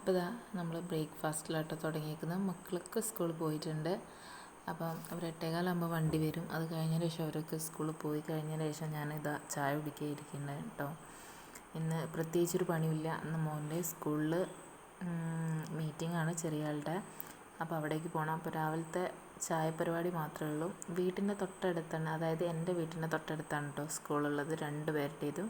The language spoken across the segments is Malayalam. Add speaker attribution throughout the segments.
Speaker 1: അപ്പോൾ ഇതാ നമ്മൾ ബ്രേക്ക്ഫാസ്റ്റിലായിട്ട് തുടങ്ങിയിരിക്കുന്നത്. മക്കളൊക്കെ സ്കൂളിൽ പോയിട്ടുണ്ട്. അപ്പം അവർ 8:15 വണ്ടി വരും. അത് കഴിഞ്ഞതിന് ശേഷം അവരൊക്കെ സ്കൂളിൽ പോയി കഴിഞ്ഞതിന് ശേഷം ഞാനിതാ ചായ കുടിക്കാൻ ഇരിക്കുന്നത് കേട്ടോ. ഇന്ന് പ്രത്യേകിച്ചൊരു പണിയില്ല. ഇന്ന് മോൻ്റെ സ്കൂളിൽ മീറ്റിംഗ് ആണ്, ചെറിയ ആളുടെ. അപ്പോൾ അവിടേക്ക് പോകണം. അപ്പോൾ രാവിലത്തെ ചായ പരിപാടി മാത്രമേ ഉള്ളൂ. വീട്ടിൻ്റെ തൊട്ടടുത്താണ്, അതായത് എൻ്റെ വീട്ടിൻ്റെ തൊട്ടടുത്താണ് കേട്ടോ സ്കൂളുള്ളത്, 2 പേരുടേതും.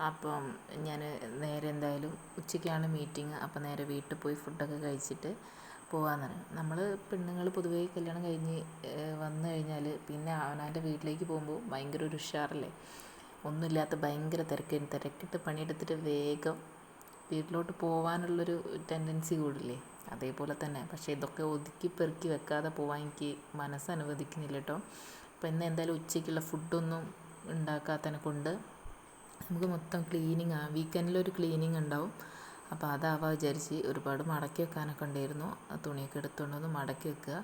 Speaker 1: അപ്പം ഞാൻ നേരെ എന്തായാലും ഉച്ചയ്ക്കാണ് മീറ്റിംഗ്. അപ്പോൾ നേരെ വീട്ടിൽ പോയി ഫുഡൊക്കെ കഴിച്ചിട്ട് പോകാമെന്നാണ്. നമ്മൾ പെണ്ണുങ്ങൾ പൊതുവേ കല്യാണം കഴിഞ്ഞ് വന്നു കഴിഞ്ഞാൽ പിന്നെ അവനവൻ്റെ വീട്ടിലേക്ക് പോകുമ്പോൾ ഭയങ്കര ഒരു ഉഷാറല്ലേ. ഒന്നുമില്ലാത്ത ഭയങ്കര തിരക്കിട്ട് പണിയെടുത്തിട്ട് വേഗം വീട്ടിലോട്ട് പോകാനുള്ളൊരു ടെൻഡൻസി കൂടില്ലേ, അതേപോലെ തന്നെ. പക്ഷേ ഇതൊക്കെ ഒതുക്കി പെറുക്കി വെക്കാതെ പോകാൻ എനിക്ക് മനസ്സനുവദിക്കുന്നില്ല കേട്ടോ. അപ്പോൾ ഇന്ന് എന്തായാലും ഉച്ചയ്ക്കുള്ള ഫുഡൊന്നും ഉണ്ടാക്കാത്തതിനെ കൊണ്ട് നമുക്ക് മൊത്തം ക്ലീനിങ്ങാണ്. വീക്കെൻഡിലൊരു ക്ലീനിങ് ഉണ്ടാവും. അപ്പോൾ അതാവാ വിചാരിച്ച് ഒരുപാട് മടക്കി വെക്കാനൊക്കെ ഉണ്ടായിരുന്നു. തുണിയൊക്കെ എടുത്തുകൊണ്ടൊന്ന് മടക്കി വെക്കുക.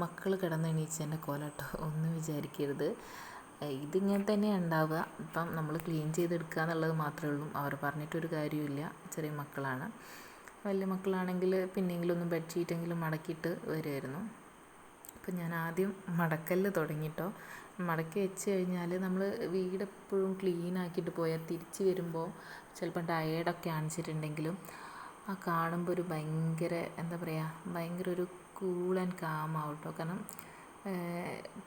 Speaker 1: മക്കൾ കിടന്നെണീച്ചതിൻ്റെ കോലട്ടോ ഒന്നും വിചാരിക്കരുത്. ഇതിങ്ങനെ തന്നെയാണ് ഉണ്ടാവുക. ഇപ്പം നമ്മൾ ക്ലീൻ ചെയ്തെടുക്കുക എന്നുള്ളത് മാത്രമേ ഉള്ളൂ. അവർ പറഞ്ഞിട്ടൊരു കാര്യമില്ല. ചെറിയ മക്കളാണ്. വലിയ മക്കളാണെങ്കിൽ പിന്നെയെങ്കിലും ഒന്ന് ബെഡ്ഷീറ്റെങ്കിലും മടക്കിയിട്ട് വരുമായിരുന്നു. അപ്പം ഞാൻ ആദ്യം മടക്കല് തുടങ്ങിയിട്ടോ. മടക്കി വെച്ച് കഴിഞ്ഞാൽ നമ്മൾ വീടെപ്പോഴും ക്ലീൻ ആക്കിയിട്ട് പോയാൽ തിരിച്ച് വരുമ്പോൾ ചിലപ്പോൾ ടയേർഡൊക്കെ കാണിച്ചിട്ടുണ്ടെങ്കിലും ആ കാണുമ്പോൾ ഒരു ഭയങ്കര എന്താ പറയുക, ഭയങ്കര ഒരു കൂൾ ആൻഡ് കാം ആവും കേട്ടോ. കാരണം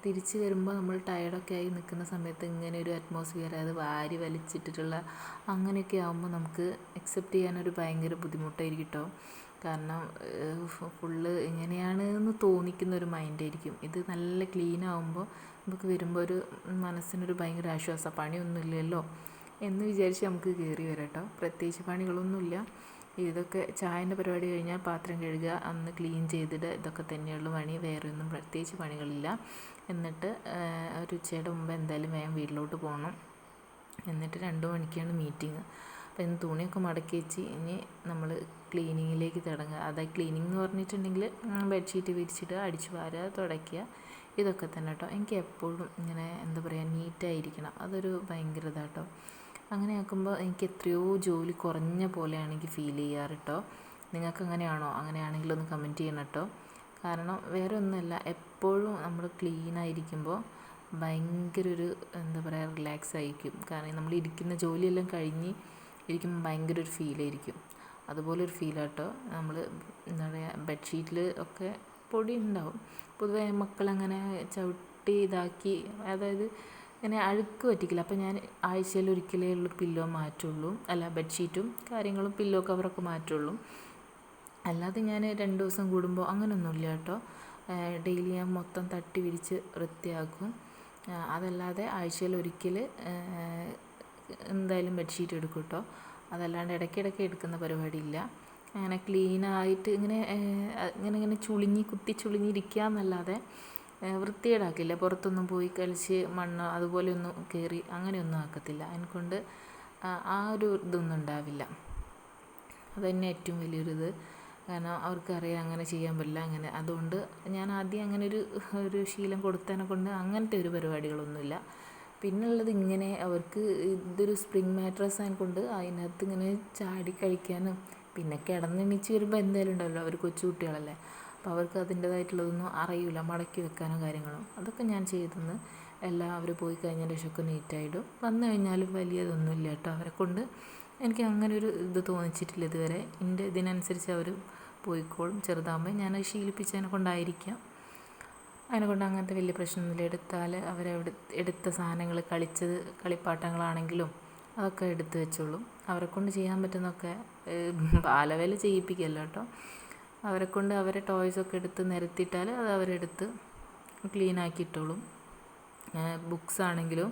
Speaker 1: തിരിച്ച് വരുമ്പോൾ നമ്മൾ ടയേർഡൊക്കെ ആയി നിൽക്കുന്ന സമയത്ത് ഇങ്ങനെ ഒരു അറ്റ്മോസ്ഫിയർ, അത് വാരി വലിച്ചിട്ടിട്ടുള്ള അങ്ങനെയൊക്കെ ആകുമ്പോൾ നമുക്ക് അക്സെപ്റ്റ് ചെയ്യാനൊരു ഭയങ്കര ബുദ്ധിമുട്ടായിരിക്കും കേട്ടോ. കാരണം ഫുള്ള് ഇങ്ങനെയാണ് എന്ന് തോന്നിക്കുന്ന ഒരു മൈൻഡായിരിക്കും. ഇത് നല്ല ക്ലീൻ ആകുമ്പോൾ നമുക്ക് വരുമ്പോൾ ഒരു മനസ്സിനൊരു ഭയങ്കര ആശ്വാസം. പണിയൊന്നുമില്ലല്ലോ എന്ന് വിചാരിച്ച് നമുക്ക് കയറി വരാം കേട്ടോ. പ്രത്യേകിച്ച് പണികളൊന്നുമില്ല. ഇതൊക്കെ ചായൻ്റെ പരിപാടി കഴിഞ്ഞാൽ പാത്രം കഴുകുക, അന്ന് ക്ലീൻ ചെയ്തിട്ട് ഇതൊക്കെ തന്നെയുള്ളൂ പണി. വേറെ ഒന്നും പ്രത്യേകിച്ച് പണികളില്ല. എന്നിട്ട് ഒരു ഉച്ചയുടെ മുമ്പ് എന്തായാലും വേഗം വീട്ടിലോട്ട് പോകണം. എന്നിട്ട് 2 മണിക്കാണ് മീറ്റിംഗ്. അപ്പോൾ ഇന്ന് തുണിയൊക്കെ മടക്കി വെച്ച് ഇനി നമ്മൾ ക്ലീനിങ്ങിലേക്ക് തുടങ്ങുക. അതായത് ക്ലീനിങ് എന്ന് പറഞ്ഞിട്ടുണ്ടെങ്കിൽ ബെഡ്ഷീറ്റ് വിരിച്ചിട്ട് അടിച്ചു വാരുക, തുടയ്ക്കുക, ഇതൊക്കെ തന്നെ കേട്ടോ. എനിക്ക് എപ്പോഴും ഇങ്ങനെ എന്താ പറയുക, നീറ്റായിരിക്കണം. അതൊരു ഭയങ്കര ഇതാട്ടോ. അങ്ങനെ ആക്കുമ്പോൾ എനിക്ക് എത്രയോ ജോലി കുറഞ്ഞ പോലെയാണ് എനിക്ക് ഫീൽ ചെയ്യാറ് കേട്ടോ. നിങ്ങൾക്ക് അങ്ങനെയാണോ? അങ്ങനെയാണെങ്കിൽ ഒന്ന് കമൻറ്റ് ചെയ്യണം കേട്ടോ. കാരണം വേറെ ഒന്നുമല്ല, എപ്പോഴും നമ്മൾ ക്ലീനായിരിക്കുമ്പോൾ ഭയങ്കര ഒരു എന്താ പറയുക, റിലാക്സ് ആയിരിക്കും. കാരണം നമ്മൾ ഇരിക്കുന്ന ജോലിയെല്ലാം കഴിഞ്ഞ് ഇരിക്കുമ്പോൾ ഭയങ്കര ഒരു ഫീലായിരിക്കും. അതുപോലെ ഒരു ഫീലാട്ടോ. നമ്മൾ എന്താ പറയുക, ബെഡ്ഷീറ്റിൽ ഒക്കെ പൊടി ഉണ്ടാവും. പൊതുവേ മക്കളങ്ങനെ ചവിട്ടി ഇതാക്കി, അതായത് ഇങ്ങനെ അഴുക്ക് പറ്റിക്കില്ല. അപ്പോൾ ഞാൻ ആഴ്ചയിൽ ഒരിക്കലേ ഉള്ള പില്ലോ മാറ്റുള്ളൂ. അല്ല, ബെഡ്ഷീറ്റും കാര്യങ്ങളും പില്ലോ കവറൊക്കെ മാറ്റുള്ളൂ. അല്ലാതെ ഞാൻ 2 ദിവസം കൂടുമ്പോൾ അങ്ങനെയൊന്നുമില്ല കേട്ടോ. ഡെയിലി ഞാൻ മൊത്തം തട്ടി വിരിച്ച് വൃത്തിയാക്കും. അതല്ലാതെ ആഴ്ചയിൽ ഒരിക്കൽ എന്തായാലും ബെഡ്ഷീറ്റ് എടുക്കും കേട്ടോ. അതല്ലാണ്ട് ഇടയ്ക്കിടയ്ക്ക് എടുക്കുന്ന പരിപാടിയില്ല. അങ്ങനെ ക്ലീനായിട്ട് ഇങ്ങനെ കുത്തി ചുളിഞ്ഞിരിക്കുക എന്നല്ലാതെ വൃത്തികേടാക്കില്ല. പുറത്തൊന്നും പോയി കളിച്ച് മണ്ണ് അതുപോലെയൊന്നും കയറി അങ്ങനെയൊന്നും ആക്കത്തില്ല. അതിനെക്കൊണ്ട് ആ ഒരു ഇതൊന്നും ഉണ്ടാവില്ല. അതുതന്നെ ഏറ്റവും വലിയൊരിത്. കാരണം അവർക്കറിയാം അങ്ങനെ ചെയ്യാൻ പറ്റില്ല. അങ്ങനെ അതുകൊണ്ട് ഞാൻ ആദ്യം അങ്ങനെ ഒരു ശീലം കൊടുത്തതിനെ കൊണ്ട് അങ്ങനത്തെ ഒരു പരിപാടികളൊന്നുമില്ല. പിന്നുള്ളത് ഇങ്ങനെ അവർക്ക് ഇതൊരു സ്പ്രിങ് മാട്രസ് ആയതുകൊണ്ട് അതിനകത്ത് ഇങ്ങനെ ചാടി കഴിക്കാനും പിന്നെ കിടന്നെണീച്ച് വരുമ്പോൾ എന്തായാലും ഉണ്ടാവില്ല, അവർ കൊച്ചു കുട്ടികളല്ലേ. അപ്പോൾ അവർക്ക് അതിൻ്റേതായിട്ടുള്ളതൊന്നും അറിയില്ല, മടക്കി വെക്കാനോ കാര്യങ്ങളോ. അതൊക്കെ ഞാൻ ചെയ്തെന്ന് എല്ലാവരും പോയി കഴിഞ്ഞതിന് ശേഷമൊക്കെ നീറ്റായിടും. വന്നു കഴിഞ്ഞാലും വലിയതൊന്നുമില്ല കേട്ടോ. അവരെ കൊണ്ട് എനിക്ക് അങ്ങനെ ഒരു ഇത് തോന്നിച്ചിട്ടില്ല ഇതുവരെ. എൻ്റെ ഇതിനനുസരിച്ച് അവർ പോയിക്കോളും. ചെറുതാകുമ്പോൾ ഞാനത് ശീലിപ്പിച്ചതിനെ കൊണ്ടായിരിക്കാം. അതിനെക്കൊണ്ട് അങ്ങനത്തെ വലിയ പ്രശ്നമൊന്നുമില്ല. എടുത്താൽ എടുത്ത സാധനങ്ങൾ, കളിപ്പാട്ടങ്ങളാണെങ്കിലും അതൊക്കെ എടുത്ത് വെച്ചോളും. അവരെ കൊണ്ട് ചെയ്യാൻ പറ്റുന്നതൊക്കെ ബാലവേല ചെയ്യിപ്പിക്കല്ലോ കേട്ടോ. അവരെ കൊണ്ട് അവരെ ടോയ്സൊക്കെ എടുത്ത് നിരത്തിയിട്ടാൽ അത് അവരെടുത്ത് ക്ലീനാക്കിയിട്ടോളും. ബുക്സ് ആണെങ്കിലും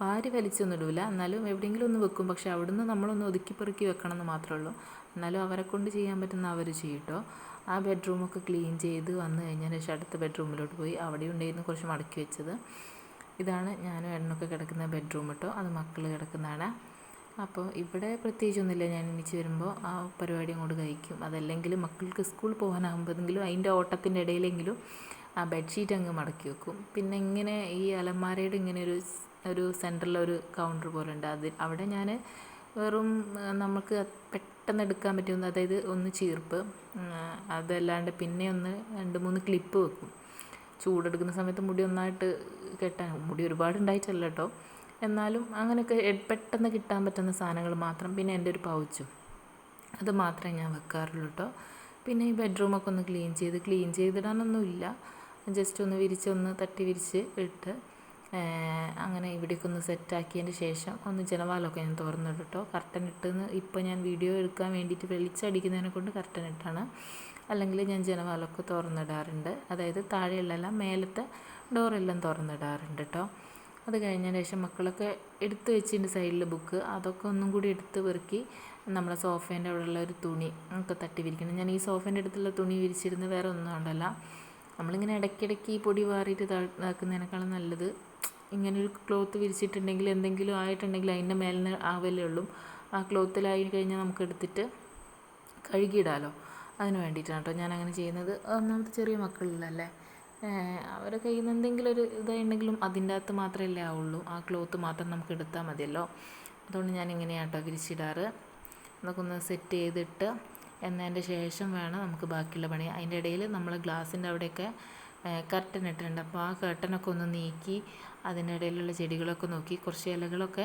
Speaker 1: വാരി വലിച്ചൊന്നും ഇടില്ല, എന്നാലും എവിടെയെങ്കിലും ഒന്ന് വെക്കും. പക്ഷെ അവിടുന്ന് നമ്മളൊന്ന് ഒതുക്കി പെറുക്കി വെക്കണം എന്ന് മാത്രമേ ഉള്ളൂ. എന്നാലും അവരെ കൊണ്ട് ചെയ്യാൻ പറ്റുന്ന അവർ ചെയ്യും കേട്ടോ. ആ ബെഡ്റൂമൊക്കെ ക്ലീൻ ചെയ്ത് വന്നു കഴിഞ്ഞാൽ ശേഷം അടുത്ത ബെഡ്റൂമിലോട്ട് പോയി. അവിടെ ഉണ്ടായിരുന്നു കുറച്ച് മടക്കി വെച്ചത്. ഇതാണ് ഞാനും എണ്ണൊക്കെ കിടക്കുന്ന ബെഡ്റൂം കേട്ടോ. അത് മക്കൾ കിടക്കുന്നതാണ്. അപ്പോൾ ഇവിടെ പ്രത്യേകിച്ചൊന്നുമില്ല. ഞാൻ എണീച്ച് വരുമ്പോൾ ആ പരിപാടി അങ്ങോട്ട് കഴിക്കും. അതല്ലെങ്കിൽ മക്കൾക്ക് സ്കൂളിൽ പോകാനാകുമ്പോഴെങ്കിലും അതിൻ്റെ ഓട്ടത്തിൻ്റെ ഇടയിലെങ്കിലും ആ ബെഡ്ഷീറ്റ് അങ്ങ് മടക്കി വെക്കും. പിന്നെ ഇങ്ങനെ ഈ അലമാരയുടെ ഇങ്ങനെ ഒരു സെൻറ്ററിലൊരു കൗണ്ടർ പോലെ ഉണ്ട്. അവിടെ ഞാൻ വെറും നമുക്ക് പെട്ടെന്ന് എടുക്കാൻ പറ്റുന്ന, അതായത് ഒന്ന് ചീർപ്പ്, അതല്ലാണ്ട് പിന്നെ ഒന്ന് 2-3 ക്ലിപ്പ് വെക്കും. ചൂടെടുക്കുന്ന സമയത്ത് മുടി ഒന്നായിട്ട് കെട്ടാൻ, മുടി ഒരുപാട് ഉണ്ടായിട്ടല്ല കേട്ടോ, എന്നാലും അങ്ങനെയൊക്കെ പെട്ടെന്ന് കിട്ടാൻ പറ്റുന്ന സാധനങ്ങൾ മാത്രം. പിന്നെ എൻ്റെ ഒരു പൗച്ചും, അത് മാത്രമേ ഞാൻ വെക്കാറുള്ളൂ കേട്ടോ. പിന്നെ ഈ ബെഡ്റൂമൊക്കെ ഒന്ന് ക്ലീൻ ചെയ്തിടാനൊന്നുമില്ല, ജസ്റ്റ് ഒന്ന് ഒന്ന് തട്ടി വിരിച്ച് ഇട്ട് അങ്ങനെ ഇവിടേക്ക് ഒന്ന് സെറ്റാക്കിയതിന് ശേഷം ഒന്ന് ജനവാലൊക്കെ ഞാൻ തുറന്നിടും കേട്ടോ. കർട്ടൻ ഇട്ടെന്ന് ഇപ്പോൾ ഞാൻ വീഡിയോ എടുക്കാൻ വേണ്ടിയിട്ട് വെളിച്ചടിക്കുന്നതിനെ കൊണ്ട് കർട്ടൻ ഇട്ടാണ്, അല്ലെങ്കിൽ ഞാൻ ജനവാലൊക്കെ തുറന്നിടാറുണ്ട്. അതായത് താഴെയുള്ളതെല്ലാം മേലത്തെ ഡോറെല്ലാം തുറന്നിടാറുണ്ട് കേട്ടോ. അത് കഴിഞ്ഞതിന് ശേഷം മക്കളൊക്കെ എടുത്ത് വെച്ചിട്ടുണ്ട് സൈഡിൽ ബുക്ക്, അതൊക്കെ ഒന്നും കൂടി എടുത്ത് പെറുക്കി നമ്മളെ സോഫേൻ്റെ അവിടെയുള്ള ഒരു തുണി ഒക്കെ തട്ടി വിരിക്കണം. ഞാൻ ഈ സോഫേൻ്റെ അടുത്തുള്ള തുണി വിരിച്ചിരുന്ന് വേറെ ഒന്നും കൊണ്ടല്ല, നമ്മളിങ്ങനെ ഇടയ്ക്കിടയ്ക്ക് ഈ പൊടി വാറിയിട്ട് ഇതാക്കുന്നതിനേക്കാളും നല്ലത് ഇങ്ങനൊരു ക്ലോത്ത് വിരിച്ചിട്ടുണ്ടെങ്കിൽ എന്തെങ്കിലും ആയിട്ടുണ്ടെങ്കിൽ അതിൻ്റെ മേലിന് ആവലേ ഉള്ളൂ. ആ ക്ലോത്തിലായി കഴിഞ്ഞാൽ നമുക്ക് എടുത്തിട്ട് കഴുകിയിടാമല്ലോ, അതിന് വേണ്ടിയിട്ടാണ് കേട്ടോ ഞാൻ അങ്ങനെ ചെയ്യുന്നത്. ഒന്നാമത്തെ ചെറിയ മക്കളിലല്ലേ, അവരെ കയ്യിൽ നിന്ന് എന്തെങ്കിലും ഒരു ഇതായിട്ടുണ്ടെങ്കിലും അതിൻ്റെ അകത്ത് മാത്രമല്ലേ ആവുള്ളൂ, ആ ക്ലോത്ത് മാത്രം നമുക്ക് എടുത്താൽ മതിയല്ലോ. അതുകൊണ്ട് ഞാൻ ഇങ്ങനെയാണ് കേട്ടോ വിരിച്ചിടാറ്. അതൊക്കെ ഒന്ന് സെറ്റ് ചെയ്തിട്ട് എന്നതിൻ്റെ ശേഷം വേണം നമുക്ക് ബാക്കിയുള്ള പണി. അതിൻ്റെ ഇടയിൽ നമ്മൾ ഗ്ലാസിൻ്റെ അവിടെയൊക്കെ കർട്ടൻ ഇട്ടിട്ടുണ്ട്, അപ്പോൾ ആ കർട്ടനൊക്കെ ഒന്ന് നീക്കി അതിൻ്റെ ഇടയിലുള്ള ചെടികളൊക്കെ നോക്കി. കുറച്ച് ഇലകളൊക്കെ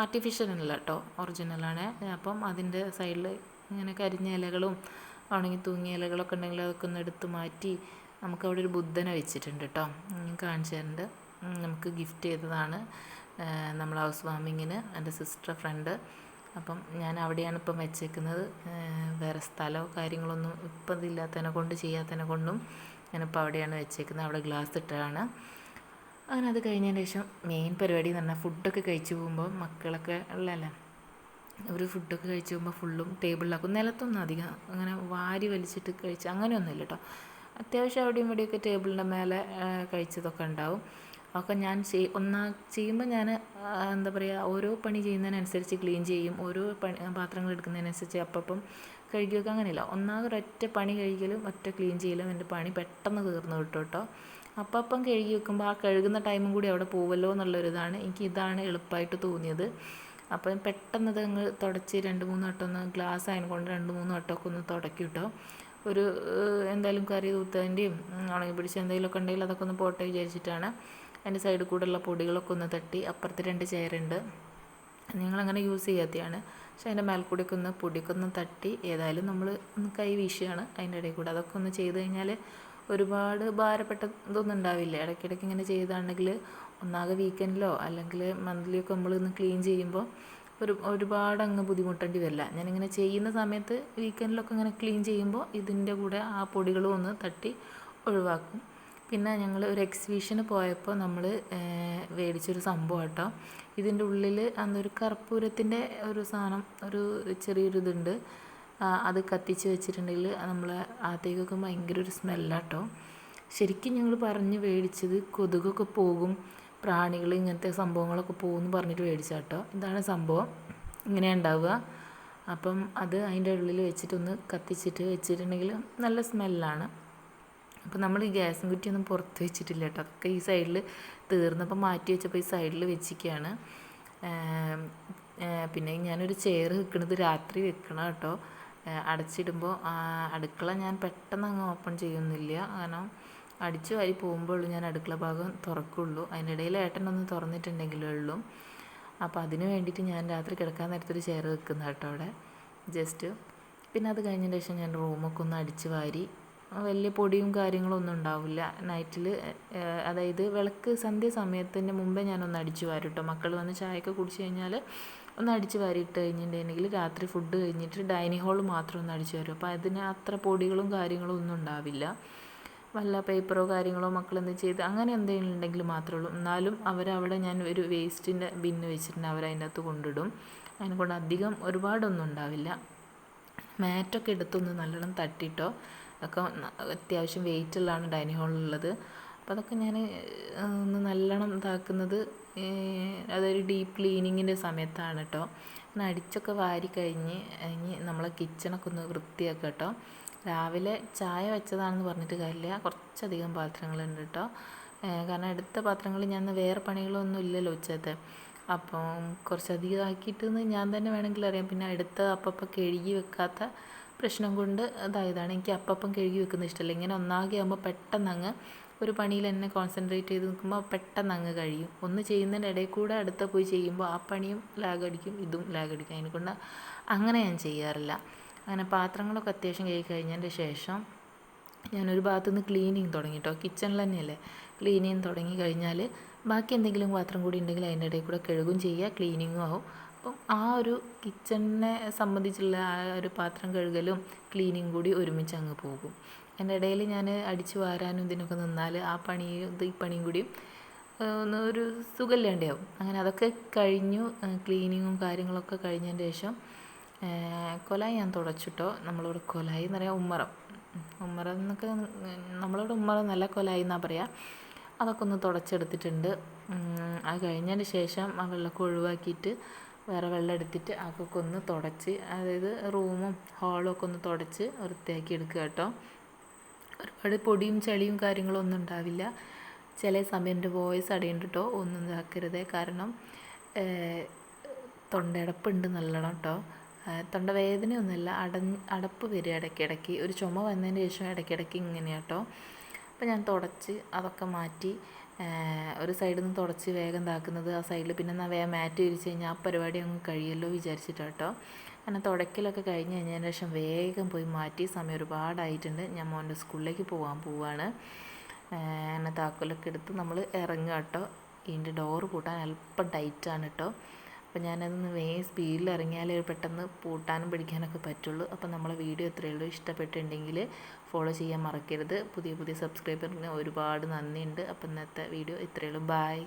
Speaker 1: ആർട്ടിഫിഷ്യൽ അല്ല കേട്ടോ, ഒറിജിനലാണ്. അപ്പം അതിൻ്റെ സൈഡിൽ ഇങ്ങനെ കരിഞ്ഞ ഇലകളും ഉണങ്ങി തൂങ്ങിയ ഇലകളൊക്കെ ഉണ്ടെങ്കിൽ അതൊക്കെ ഒന്ന് എടുത്ത് മാറ്റി. നമുക്കവിടെ ഒരു ബുദ്ധനെ വെച്ചിട്ടുണ്ട് കേട്ടോ, കാണിച്ചു തരുന്നുണ്ട്. നമുക്ക് ഗിഫ്റ്റ് ചെയ്തതാണ് നമ്മൾ ഹൗസ് വാമിങ്ങിന്, എൻ്റെ സിസ്റ്റർ ഫ്രണ്ട്. അപ്പം ഞാൻ അവിടെയാണ് ഇപ്പം വെച്ചേക്കുന്നത്. വേറെ സ്ഥലമോ കാര്യങ്ങളൊന്നും ഇപ്പം ഇതില്ലാത്തതിനെ കൊണ്ട് ചെയ്യാത്തതിനെ കൊണ്ടും ഞാനിപ്പോൾ അവിടെയാണ് വെച്ചേക്കുന്നത്. അവിടെ ഗ്ലാസ് ഇട്ടതാണ്. അങ്ങനെ അത് കഴിഞ്ഞതിന് ശേഷം മെയിൻ പരിപാടി എന്ന് പറഞ്ഞാൽ ഫുഡൊക്കെ കഴിച്ച് പോകുമ്പോൾ മക്കളൊക്കെ ഉള്ളതല്ലേ, ഒരു ഫുഡൊക്കെ കഴിച്ച് പോകുമ്പോൾ ഫുള്ളും ടേബിളിലാക്കും. നിലത്തൊന്നും അധികം അങ്ങനെ വാരി വലിച്ചിട്ട് കഴിച്ച് അങ്ങനെയൊന്നുമില്ല കേട്ടോ. അത്യാവശ്യം അവിടെയും ഇവിടെയൊക്കെ ടേബിളിൻ്റെ മേലെ കഴിച്ചതൊക്കെ ഉണ്ടാവും. ഒക്കെ ഞാൻ ചെയ്യുമ്പോൾ ഞാൻ എന്താ പറയുക, ഓരോ പണി ചെയ്യുന്നതിനനുസരിച്ച് ക്ലീൻ ചെയ്യും, ഓരോ പാത്രങ്ങൾ എടുക്കുന്നതിനനുസരിച്ച് അപ്പം കഴുകി വെക്കുക. അങ്ങനെയില്ല, ഒറ്റ പണി കഴിക്കലും ഒറ്റ ക്ലീൻ ചെയ്യലും എൻ്റെ പണി പെട്ടെന്ന് തീർന്നു കിട്ടും കേട്ടോ. അപ്പം കഴുകി വെക്കുമ്പോൾ ആ കഴുകുന്ന ടൈമും കൂടി അവിടെ പോവല്ലോ എന്നുള്ളൊരിതാണ്, ഇതാണ് എളുപ്പമായിട്ട് തോന്നിയത്. അപ്പം പെട്ടെന്ന് അത് അങ്ങ് തുടച്ച് 2-3 വട്ടം ഒന്ന് ഗ്ലാസ് ആയതുകൊണ്ട് 2-3 വട്ടമൊക്കെ ഒന്ന് തുടക്കി കിട്ടോ. ഒരു എന്തായാലും കറി തൂത്തതിൻ്റെയും ഉണങ്ങി പിടിച്ച എന്തെങ്കിലുമൊക്കെ ഉണ്ടെങ്കിൽ അതൊക്കെ ഒന്ന് പോട്ടെ വിചാരിച്ചിട്ടാണ്. അതിൻ്റെ സൈഡിൽ കൂടെയുള്ള പൊടികളൊക്കെ ഒന്ന് തട്ടി. അപ്പുറത്ത് 2 ചെയറുണ്ട്, നിങ്ങളങ്ങനെ യൂസ് ചെയ്യാത്തതാണ്, പക്ഷെ അതിൻ്റെ മേൽക്കൂടെയൊക്കെ ഒന്ന് പൊടിയൊക്കെ ഒന്ന് തട്ടി. ഏതായാലും നമ്മൾ ഒന്ന് കൈ വീശുകയാണ് അതിൻ്റെ ഇടയിൽ കൂടെ. അതൊക്കെ ഒന്ന് ചെയ്ത് കഴിഞ്ഞാൽ ഒരുപാട് ഭാരപ്പെട്ട ഇതൊന്നും ഉണ്ടാവില്ല. ഇടയ്ക്കിടയ്ക്ക് ഇങ്ങനെ ചെയ്താണെങ്കിൽ ഒന്നാകെ വീക്കെൻഡിലോ അല്ലെങ്കിൽ മന്ത്ലിയൊക്കെ നമ്മളൊന്ന് ക്ലീൻ ചെയ്യുമ്പോൾ ഒരുപാട് അങ്ങ് ബുദ്ധിമുട്ടേണ്ടി വരില്ല. ഞാനിങ്ങനെ ചെയ്യുന്ന സമയത്ത് വീക്കെൻഡിലൊക്കെ ഇങ്ങനെ ക്ലീൻ ചെയ്യുമ്പോൾ ഇതിൻ്റെ കൂടെ ആ പൊടികളും ഒന്ന് തട്ടി ഒഴിവാക്കും. പിന്നെ ഞങ്ങൾ ഒരു എക്സിബിഷന് പോയപ്പോൾ നമ്മൾ മേടിച്ചൊരു സംഭവം കേട്ടോ. ഇതിൻ്റെ ഉള്ളിൽ അന്നൊരു കർപ്പൂരത്തിൻ്റെ ഒരു സാധനം, ഒരു ചെറിയൊരു ഇതുണ്ട്. അത് കത്തിച്ച് വെച്ചിട്ടുണ്ടെങ്കിൽ നമ്മൾ അകത്തേക്കൊക്കെ ഭയങ്കര ഒരു സ്മെല്ലാട്ടോ. ശരിക്കും ഞങ്ങൾ പറഞ്ഞ് മേടിച്ചത് കൊതുകൊക്കെ പോകും, പ്രാണികൾ ഇങ്ങനത്തെ സംഭവങ്ങളൊക്കെ പോകുമെന്ന് പറഞ്ഞിട്ട് മേടിച്ചാട്ടോ. ഇതാണ് സംഭവം, ഇങ്ങനെയാണ് ഉണ്ടാവുക. അപ്പം അത് അതിൻ്റെ ഉള്ളിൽ വെച്ചിട്ടൊന്ന് കത്തിച്ചിട്ട് വെച്ചിട്ടുണ്ടെങ്കിൽ നല്ല സ്മെല്ലാണ്. അപ്പോൾ നമ്മൾ ഈ ഗ്യാസും കുറ്റിയൊന്നും പുറത്ത് വെച്ചിട്ടില്ല കേട്ടോ, അതൊക്കെ ഈ സൈഡിൽ തീർന്നപ്പോൾ മാറ്റി വെച്ചപ്പോൾ ഈ സൈഡിൽ വെച്ചിരിക്കുകയാണ്. പിന്നെ ഞാനൊരു ചെയർ വെക്കണത് രാത്രി വെക്കണം കേട്ടോ. അടച്ചിടുമ്പോൾ അടുക്കള ഞാൻ പെട്ടെന്ന് അങ്ങ് ഓപ്പൺ ചെയ്യുന്നില്ല, കാരണം അടിച്ചു വാരി പോകുമ്പോഴുള്ളൂ ഞാൻ അടുക്കള ഭാഗം തുറക്കുള്ളൂ. അതിനിടയിൽ ഏട്ടനൊന്ന് തുറന്നിട്ടുണ്ടെങ്കിലേ ഉള്ളൂ. അപ്പോൾ അതിന് വേണ്ടിയിട്ട് ഞാൻ രാത്രി കിടക്കാൻ നേരത്തൊരു ചെയർ വെക്കുന്ന കേട്ടോ അവിടെ ജസ്റ്റ്. പിന്നെ അത് കഴിഞ്ഞതിന് ശേഷം ഞാൻ റൂമൊക്കെ ഒന്ന് അടിച്ച് വാരി. വലിയ പൊടിയും കാര്യങ്ങളൊന്നും ഉണ്ടാവില്ല നൈറ്റിൽ, അതായത് സന്ധ്യ സമയത്തിൻ്റെ മുമ്പേ ഞാനൊന്ന് അടിച്ച് വാരും കേട്ടോ. മക്കൾ വന്ന് ചായയൊക്കെ കുടിച്ച് കഴിഞ്ഞാൽ ഒന്ന് അടിച്ച് വാരിയിട്ട് കഴിഞ്ഞിട്ടുണ്ടെങ്കിൽ രാത്രി ഫുഡ് കഴിഞ്ഞിട്ട് ഡൈനിങ് ഹാൾ മാത്രം ഒന്ന് അടിച്ച് വരും. അപ്പോൾ അതിന് അത്ര പൊടികളും കാര്യങ്ങളും ഒന്നും ഉണ്ടാവില്ല. വല്ല പേപ്പറോ കാര്യങ്ങളോ മക്കളെന്ത് ചെയ്ത് അങ്ങനെ എന്തെങ്കിലും ഉണ്ടെങ്കിൽ മാത്രമേ ഉള്ളൂ. എന്നാലും അവരവിടെ ഞാൻ ഒരു വേസ്റ്റിൻ്റെ ബിന്ന് വെച്ചിട്ടുണ്ട്, അവരതിൻ്റെ അകത്ത് കൊണ്ടിടും. അതിനെക്കൊണ്ട് അധികം ഒരുപാടൊന്നും ഉണ്ടാവില്ല. മാറ്റൊക്കെ എടുത്തൊന്ന് നല്ലോണം തട്ടിട്ടോ. അതൊക്കെ അത്യാവശ്യം വെയിറ്റുള്ളതാണ് ഡൈനിങ് ഹാളിലുള്ളത്. അപ്പോൾ അതൊക്കെ ഞാൻ ഒന്ന് നല്ലോണം ഇതാക്കുന്നത് അതൊരു ഡീപ്പ് ക്ലീനിങ്ങിൻ്റെ സമയത്താണ് കേട്ടോ. ഒന്ന് അടിച്ചൊക്കെ വാരി കഴിഞ്ഞ് നമ്മളെ കിച്ചണൊക്കെ ഒന്ന് വൃത്തിയാക്കുക കേട്ടോ. രാവിലെ ചായ വെച്ചതാണെന്ന് പറഞ്ഞിട്ട് കാര്യമില്ല, കുറച്ചധികം പാത്രങ്ങളുണ്ട് കേട്ടോ. കാരണം എടുത്ത പാത്രങ്ങൾ ഞാൻ വേറെ പണികളൊന്നും ഇല്ലല്ലോ ഉച്ചത്തെ, അപ്പം കുറച്ചധികം ആക്കിയിട്ടെന്ന് ഞാൻ തന്നെ വേണമെങ്കിൽ അറിയാം. പിന്നെ അടുത്ത അപ്പം കഴുകി വെക്കാത്ത പ്രശ്നം കൊണ്ട് അതായതാണ്. എനിക്ക് അപ്പം കഴുകി വെക്കുന്നത് ഇഷ്ടമല്ല. ഇങ്ങനെ ഒന്നാകെ ആകുമ്പോൾ പെട്ടെന്ന് അങ്ങ് ഒരു പണിയിൽ തന്നെ കോൺസെൻട്രേറ്റ് ചെയ്ത് നിൽക്കുമ്പോൾ പെട്ടെന്ന് അങ്ങ് കഴിയും. ഒന്ന് ചെയ്യുന്നതിൻ്റെ ഇടയിൽ കൂടെ അടുത്ത പോയി ചെയ്യുമ്പോൾ ആ പണിയും ലാഗടിക്കും, ഇതും ലാഗടിക്കും. അതിനെക്കൊണ്ട് അങ്ങനെ ഞാൻ ചെയ്യാറില്ല. അങ്ങനെ പാത്രങ്ങളൊക്കെ അത്യാവശ്യം കഴുകി കഴിഞ്ഞതിൻ്റെ ശേഷം ഞാനൊരു ഭാഗത്തുനിന്ന് ക്ലീനിങ് തുടങ്ങി കേട്ടോ. കിച്ചണിൽ തന്നെയല്ലേ ക്ലീനിങ് തുടങ്ങി കഴിഞ്ഞാൽ ബാക്കി എന്തെങ്കിലും പാത്രം കൂടി ഉണ്ടെങ്കിൽ അതിൻ്റെ ഇടയിൽ കൂടെ കഴുകും ചെയ്യുക, ക്ലീനിങ്ങും ആവും. അപ്പം ആ ഒരു കിച്ചണിനെ സംബന്ധിച്ചുള്ള ആ ഒരു പാത്രം കഴുകലും ക്ലീനിങ് കൂടി ഒരുമിച്ച് അങ്ങ് പോകും. അതിൻ്റെ ഇടയിൽ ഞാൻ അടിച്ചു വാരാനും ഇതിനൊക്കെ നിന്നാൽ ആ പണിയും ഈ പണിയും കൂടിയും ഒരു സുഖമില്ലാണ്ടാവും. അങ്ങനെ അതൊക്കെ കഴിഞ്ഞു. ക്ലീനിങ്ങും കാര്യങ്ങളൊക്കെ കഴിഞ്ഞതിൻ്റെ ശേഷം കൊലായി ഞാൻ തുടച്ചിട്ടോ. നമ്മളിവിടെ കൊലായി എന്ന് പറയാം ഉമ്മറം എന്നൊക്കെ, നമ്മളിവിടെ ഉമ്മറം നല്ല കൊലായി എന്നാണ് പറയുക. അതൊക്കെ ഒന്ന് തുടച്ചെടുത്തിട്ടുണ്ട്. അത് കഴിഞ്ഞതിന് ശേഷം ആ വെള്ളമൊക്കെ ഒഴിവാക്കിയിട്ട് വേറെ വെള്ളം എടുത്തിട്ട് അതൊക്കെ ഒന്ന് തുടച്ച്, അതായത് റൂമും ഹാളും ഒക്കെ ഒന്ന് തുടച്ച് വൃത്തിയാക്കി എടുക്കുക കേട്ടോ. ഒരുപാട് പൊടിയും ചളിയും കാര്യങ്ങളും ഒന്നും ഉണ്ടാവില്ല. ചില സമയം എൻ്റെ വോയിസ് അടയുണ്ട് കേട്ടോ, ഒന്നും ഇതാക്കരുത്. കാരണം തൊണ്ടയടപ്പുണ്ട് നല്ലോണം കേട്ടോ. തൊണ്ടവേദനയൊന്നുമല്ല, അടപ്പ് വരിക ഇടയ്ക്കിടയ്ക്ക്. ഒരു ചുമ വന്നതിന് ശേഷം ഇടയ്ക്കിടയ്ക്ക് ഇങ്ങനെയാണ് കേട്ടോ. അപ്പോൾ ഞാൻ തുടച്ച് അതൊക്കെ മാറ്റി. ഒരു സൈഡിൽ നിന്ന് തുടച്ച് വേഗം ഇതാക്കുന്നത്, ആ സൈഡിൽ പിന്നെ എന്നാൽ വേഗം മാറ്റ് വിരിച്ച് കഴിഞ്ഞാൽ ആ പരിപാടി അങ്ങ് കഴിയുമല്ലോ വിചാരിച്ചിട്ടാണ് കേട്ടോ. അങ്ങനെ തുടക്കലൊക്കെ കഴിഞ്ഞ് കഴിഞ്ഞതിന് ശേഷം വേഗം പോയി മാറ്റി. സമയം ഒരുപാടായിട്ടുണ്ട്. ഞാൻ മോൻ്റെ സ്കൂളിലേക്ക് പോവാണ്. അങ്ങനെ താക്കോലൊക്കെ എടുത്ത് നമ്മൾ ഇറങ്ങുക കേട്ടോ. ഇതിൻ്റെ ഡോറ് പൂട്ടാൻ അല്പം ടൈറ്റാണ് കേട്ടോ. അപ്പോൾ ഞാനതൊന്ന് വേഗം സ്പീഡിൽ ഇറങ്ങിയാലേ പെട്ടെന്ന് പൂട്ടാനും പിടിക്കാനൊക്കെ പറ്റുള്ളൂ. അപ്പോൾ നമ്മളെ വീഡിയോ ഇത്രയേ ഉള്ളൂ. ഇഷ്ടപ്പെട്ടിട്ടുണ്ടെങ്കിൽ ഫോളോ ചെയ്യാൻ മറക്കരുത്. പുതിയ സബ്സ്ക്രൈബറിന് ഒരുപാട് നന്ദിയുണ്ട്. അപ്പോൾ ഇന്നത്തെ വീഡിയോ ഇത്രയേ ഉള്ളൂ. ബൈ.